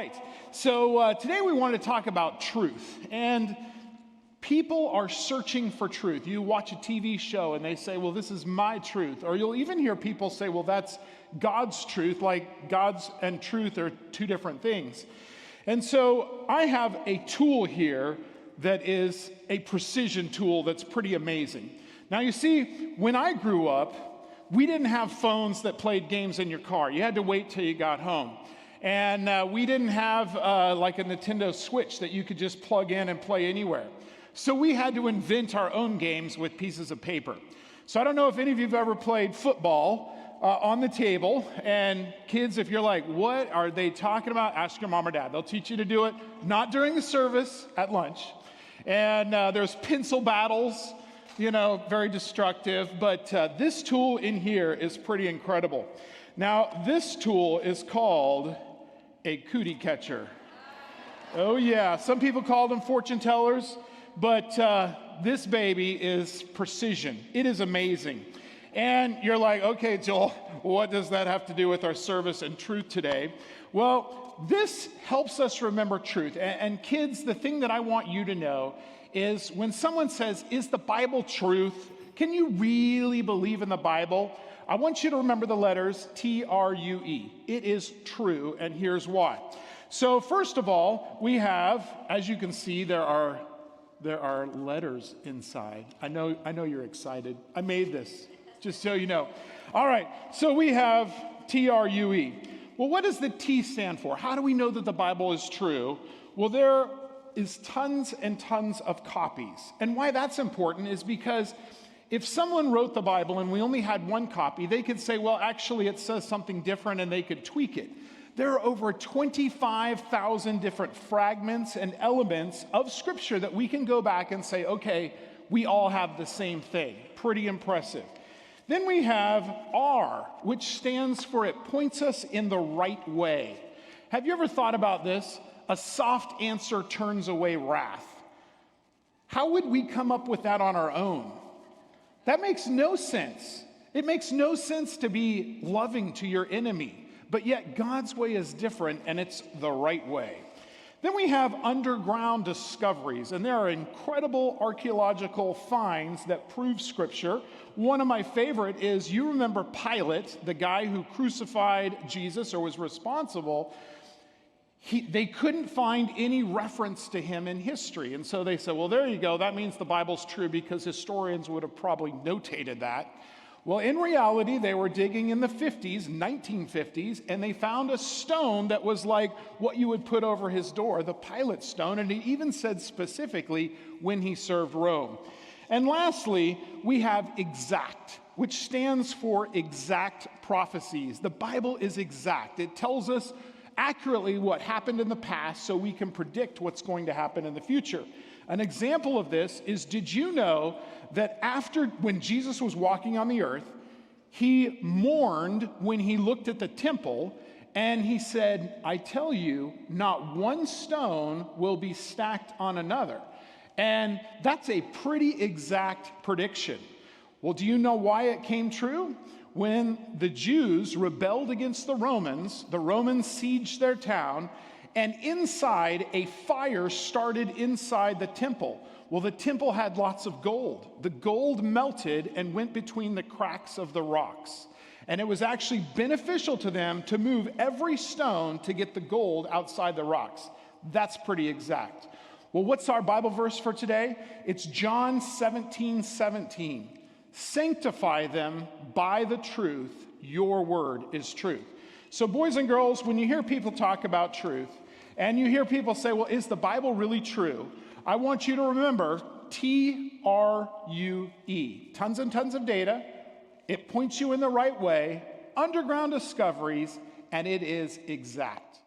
right. So today we want to talk about truth. And people are searching for truth. You watch a TV show and they say, well, this is my truth. Or you'll even hear people say, well, that's God's truth, like God's and truth are two different things. And so I have a tool here that is a precision tool that's pretty amazing. Now you see, when I grew up, we didn't have phones that played games in your car. You had to wait till you got home. And we didn't have like a Nintendo Switch that you could just plug in and play anywhere. So we had to invent our own games with pieces of paper. So I don't know if any of you have ever played football on the table. And kids, if you're like, what are they talking about? Ask your mom or dad. They'll teach you to do it, not during the service, at lunch. And there's pencil battles, you know, very destructive. But this tool in here is pretty incredible. Now, this tool is called a cootie catcher. Oh yeah, some people call them fortune tellers, but this baby is precision. It is amazing. And you're like, okay, Joel, what does that have to do with our service and truth today? Well, this helps us remember truth. And kids, the thing that I want you to know is when someone says, is the Bible truth? Can you really believe in the Bible? I want you to remember the letters T-R-U-E. It is true, and here's why. So first of all, we have, as you can see, there are letters inside. I know you're excited. I made this, just so you know. All right, so we have T-R-U-E. Well, what does the T stand for? How do we know that the Bible is true? Well, there is tons and tons of copies. And why that's important is because if someone wrote the Bible and we only had one copy, they could say, well, actually it says something different, and they could tweak it. There are over 25,000 different fragments and elements of Scripture that we can go back and say, okay, we all have the same thing. Pretty impressive. Then we have R, which stands for it points us in the right way. Have you ever thought about this? A soft answer turns away wrath. How would we come up with that on our own? That makes no sense. It makes no sense to be loving to your enemy, but yet God's way is different, and it's the right way. Then we have underground discoveries, and there are incredible archaeological finds that prove Scripture. One of my favorite is, you remember Pilate, the guy who crucified Jesus or was responsible. They couldn't find any reference to him in history. And so they said, well, there you go. That means the Bible's true, because historians would have probably notated that. Well, in reality, they were digging in the 1950s, and they found a stone that was like what you would put over his door, the Pilate stone. And it even said specifically when he served Rome. And lastly, we have exact, which stands for exact prophecies. The Bible is exact. It tells us accurately what happened in the past so we can predict what's going to happen in the future. An example of this is, did you know that when Jesus was walking on the earth, he mourned when he looked at the temple, and he said, I tell you, not one stone will be stacked on another. And that's a pretty exact prediction. Well, do you know why it came true? When the Jews rebelled against the Romans sieged their town, and inside, a fire started inside the temple. Well, the temple had lots of gold. The gold melted and went between the cracks of the rocks. And it was actually beneficial to them to move every stone to get the gold outside the rocks. That's pretty exact. Well, what's our Bible verse for today? It's John 17:17. Sanctify them by the truth. Your word is truth. So boys and girls, when you hear people talk about truth, and you hear people say, well, is the Bible really true? I want you to remember T-R-U-E. Tons and tons of data. It points you in the right way. Underground discoveries, and it is exact.